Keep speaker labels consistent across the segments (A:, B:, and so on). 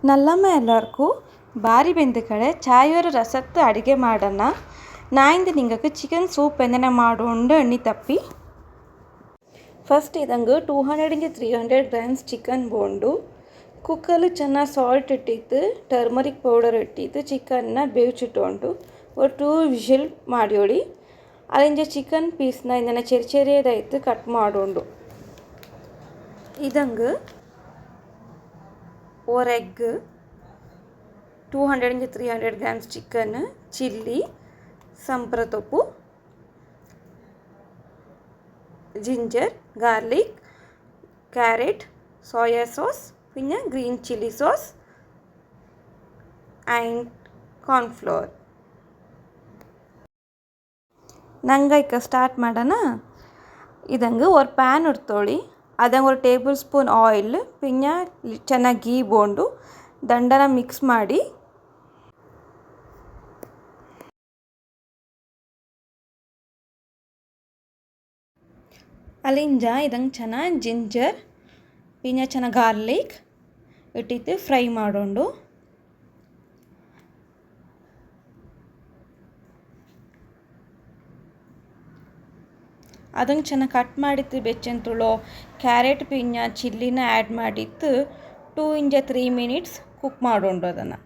A: ನಲ್ಲಮ್ಮ ಎಲ್ಲರಿಗೂ ಬಾರಿ ಬೆಂದ ಕಡೆ ಚಾಯೋರ ರಸತ್ತು ಅಡುಗೆ ಮಾಡೋಣ. ನಾಯಿಂದು ನಿಂಗಕ್ಕೆ ಚಿಕನ್ ಸೂಪ್ ಎಂದನೆ ಮಾಡೋண்டு ಎಣ್ಣೆ ತಪ್ಪಿ ಫಸ್ಟ್ ಇದಂಗೆ 200-300 ಗ್ರಾಮ್ಸ್ ಚಿಕನ್ ಬೋಂಡು ಕುಕ್ಕಲ್ಲಿ ಚೆನ್ನಾಗಿ ಸಾಲ್ಟ್ ಇಟ್ಟಿತ್ತು, ಟರ್ಮರಿಕ್ ಪೌಡರ್ ಇಟ್ಟಿತ್ತು, ಚಿಕನ್ನ ಬೇವಿಸಿಟ್ಟುಕೊಂಡು ಒಂದು 2 ವಿಷಲ್ ಮಾಡಿಯೋಳಿ. ಅಲ್ಲಿಂದ ಚಿಕನ್ ಪೀಸ್ನ ಇಂದನೆ ಚೆರಿಯದಾಯ್ತು ಕಟ್ ಮಾಡೋಂಡು ಇದಂಗೆ ஒரு ಎಗ್ 200-300 ಗ್ರಾಮ್ಸ್ ಚಿಕನ್, ಚಿಲ್ಲಿ, ಸಂಪ್ರತೊಪ್ಪು, ginger, garlic, carrot, soya sauce, പിന്നെ green chilli sauce and cornflour. ನಂಗೆ ಈಗ ಸ್ಟಾರ್ಟ್ ಮಾಡೋಣ. ಇದಂಗೆ ಒಂದು ಪ್ಯಾನ್ ಇಡ್ತೋಳಿ, ಅದಂಗೆ ಒಂದು ಟೇಬಲ್ ಸ್ಪೂನ್ ಆಯಿಲ್ പിന്നെ ಚೆನ್ನಾಗಿ ಗೀ ಬೋಂಡು ದಂಡನ ಮಿಕ್ಸ್ ಮಾಡಿ ಅಲ್ಲಿಂದ ಇದಂಗೆ ಚೆನ್ನಾಗಿ ಜಿಂಜರ್ പിന്നെ ಚೆನ್ನಾಗಿ ಗಾರ್ಲಿಕ್ ಇಟ್ಟಿತ್ತು ಫ್ರೈ ಮಾಡೋಂಡು ಅದಂಗೆ ಚೆನ್ನಾಗಿ ಕಟ್ ಮಾಡಿತ್ತು ಬೆಚ್ಚಂತುಳೋ ಕ್ಯಾರೆಟ್ പിന്നെ ಚಿಲ್ಲಿನ ಆ್ಯಡ್ ಮಾಡಿತ್ತು 2-3 ಮಿನಿಟ್ಸ್ ಕುಕ್ ಮಾಡೋಂಡು ಅದನ್ನು.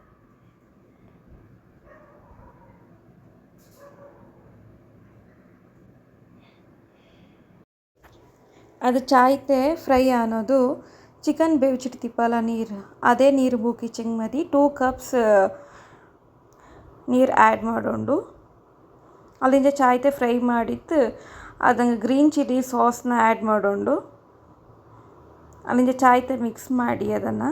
A: ಅದು ಚಾಯ್ತೆ ಫ್ರೈ ಅನ್ನೋದು ಚಿಕನ್ ಬೇವಿಸಿಡ್ತಿಪ್ಪಲ್ಲ ನೀರು, ಅದೇ ನೀರು ಬೂಕಿ ಚೆಂಗ್ ಮದಿ 2 ಕಪ್ಸ್ ನೀರು ಆ್ಯಡ್ ಮಾಡೋಂಡು ಅಲ್ಲಿಂದ ಚಾಯ್ತೆ ಫ್ರೈ ಮಾಡಿತ್ತು ಅದಂಗೆ ಗ್ರೀನ್ ಚಿಲ್ಲಿ ಸಾಸ್ನ ಆ್ಯಡ್ ಮಾಡೋಂಡು ಅಲ್ಲಿಂದ ಚಾಯ್ತೆ ಮಿಕ್ಸ್ ಮಾಡಿ ಅದನ್ನು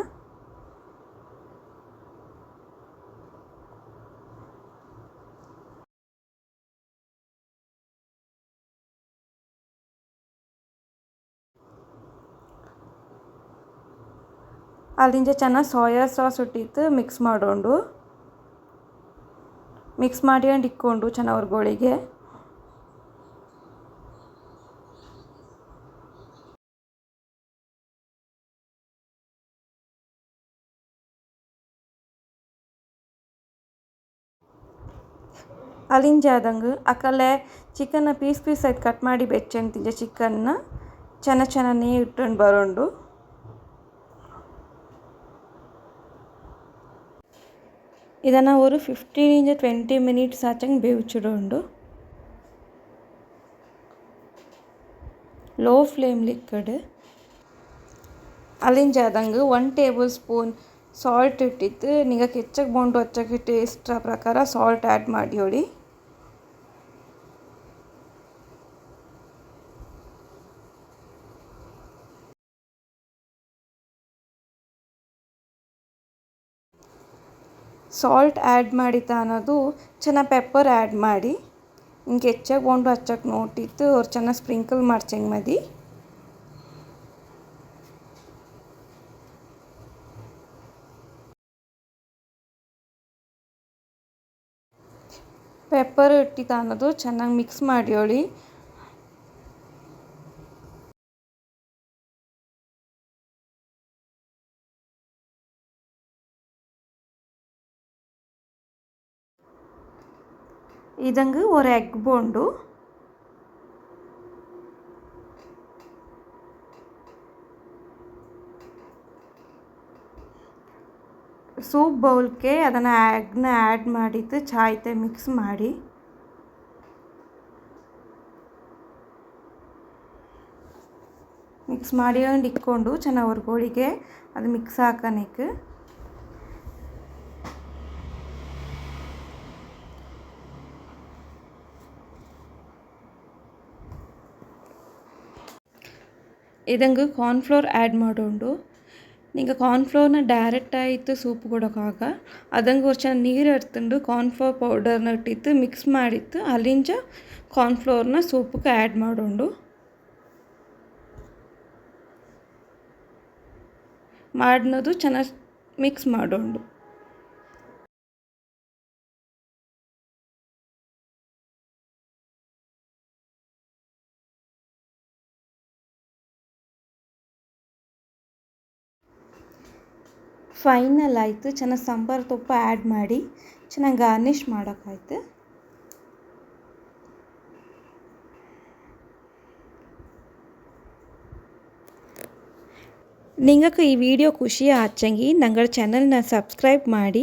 A: ಅಲ್ಲಿಂದ ಚೆನ್ನಾಗಿ ಸೋಯಾ ಸಾಸ್ ಇಟ್ಟಿತ್ತು ಮಿಕ್ಸ್ ಮಾಡೋಂಡು ಮಿಕ್ಸ್ ಮಾಡ್ಕೊಂಡು ಇಕ್ಕೊಂಡು ಚೆನ್ನಾಗಿ ಹೊರ್ಗಳಿಗೆ ಅಲ್ಲಿಂದ ಆದಂಗೆ ಅಕ್ಕಲ್ಲೇ ಚಿಕನ್ನ ಪೀಸ್ ಆಯ್ತು ಕಟ್ ಮಾಡಿ ಬೆಚ್ಚಂತಿದ್ದೆ ಚಿಕನ್ನ ಚೆನ್ನಾಗಿ ಇಟ್ಕೊಂಡು ಬರೋಂಡು ಇದನ್ನು ഒരു 15-20 ಮಿನಿಟ್ಸ್ ಆಚಂಗೆ ಬೇವಿಸಿಡೋಂಡು ಲೋ ಫ್ಲೇಮ್ಲಿ ಇಕ್ಕಡು ಅಲ್ಲಿಂದ ಆದಂಗೆ 1 ಟೇಬಲ್ ಸ್ಪೂನ್ ಸಾಲ್ಟ್ ಇಟ್ಟಿತ್ತು. ನಿಂಗೆ ಹೆಚ್ಚಗೆ ಬೋಂಡು ಹಚ್ಚಕ್ಕೆ ಟೇಸ್ಟ್ ಪ್ರಕಾರ ಸಾಲ್ಟ್ ಆ್ಯಡ್ ಮಾಡಿಯೋಳಿ. ಸಾಲ್ಟ್ ಆ್ಯಡ್ ಮಾಡಿತ್ತ ಅನ್ನೋದು ಚೆನ್ನಾಗಿ ಪೆಪ್ಪರ್ ಆ್ಯಡ್ ಮಾಡಿ ಹಿಂಗೆ ಹೆಚ್ಚಾಗಿ ಬೋಂಡು ಹಚ್ಚಕ್ಕೆ ನೋಟಿತ್ತು ಅವ್ರು ಚೆನ್ನಾಗಿ ಸ್ಪ್ರಿಂಕಲ್ ಮಾಡ್ಚಂಗೆ ಮದಿ ಪೆಪ್ಪರ್ ಇಟ್ಟಿತ್ತ ಅನ್ನೋದು ಚೆನ್ನಾಗಿ ಮಿಕ್ಸ್ ಮಾಡಿಯೋಳಿ. ഇതങ്ങ് ഒരു എഗ് ബോണ്ടു ಸೂಪ್ ಬೌಲ್ಗೆ ಅದನ್ನು ಎಗ್ನ ಆ್ಯಡ್ ಮಾಡಿದ್ದು ಚಾಯ್ತೆ ಮಿಕ್ಸ್ ಮಾಡಿ ಇಕ್ಕೊಂಡು ಚೆನ್ನಾಗಿ ಹೊರ್ಗಳಿಗೆ ಅದು ಮಿಕ್ಸ್ ಹಾಕನಿಕ್ಕೆ ಇದಂಗೆ ಕಾರ್ನ್ಫ್ಲೋರ್ ಆ್ಯಡ್ ಮಾಡೋಂಡು ನಿಂಗೆ ಕಾರ್ನ್ಫ್ಲೋರ್ನ ಡೈರೆಕ್ಟ್ ಆಯಿತು ಸೂಪ್ ಕೊಡೋಕ್ಕಾಗ ಅದಂಗೆ ಒಂದು ಚೆನ್ನಾಗಿ ನೀರು ಎಡ್ತಂಡು ಕಾರ್ನ್ಫ್ಲೋರ್ ಪೌಡರ್ನ ಇಟ್ಟಿತ್ತು ಮಿಕ್ಸ್ ಮಾಡಿತ್ತು ಅಲ್ಲಿಂದ ಕಾರ್ನ್ಫ್ಲೋರ್ನ ಸೂಪ್ಗೆ ಆ್ಯಡ್ ಮಾಡೋಂಡು ಮಾಡಿನದು ಚೆನ್ನಾಗಿ ಮಿಕ್ಸ್ ಮಾಡೋಂಡು ಫೈನಲ್ ಆಯಿತು. ಚೆನ್ನಾಗಿ ಸಾಂಬಾರು ತುಪ್ಪ ಆ್ಯಡ್ ಮಾಡಿ ಚೆನ್ನಾಗಿ ಗಾರ್ನಿಷ್ ಮಾಡೋಕ್ಕಾಯ್ತು. നിങ്ങൾക്ക് ಈ ವಿಡಿಯೋ ಖುಷಿ ಆಚಂಗಿ ನಂಗಳ ಚಾನಲ್ನ ಸಬ್ಸ್ಕ್ರೈಬ್ ಮಾಡಿ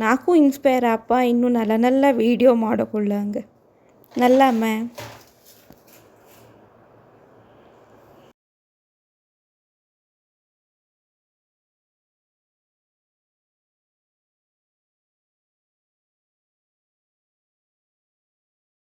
A: నాకు ಇನ್ಸ್ಪೈರ್ ಆಪ ಇನ್ನೂ ನಲ್ಲ ನಲ್ಲ ವಿಡಿಯೋ ಮಾಡೋಕೊಳ್ಳಂಗೆ ನಲ್ಲ ಮ್ಯಾಮ್.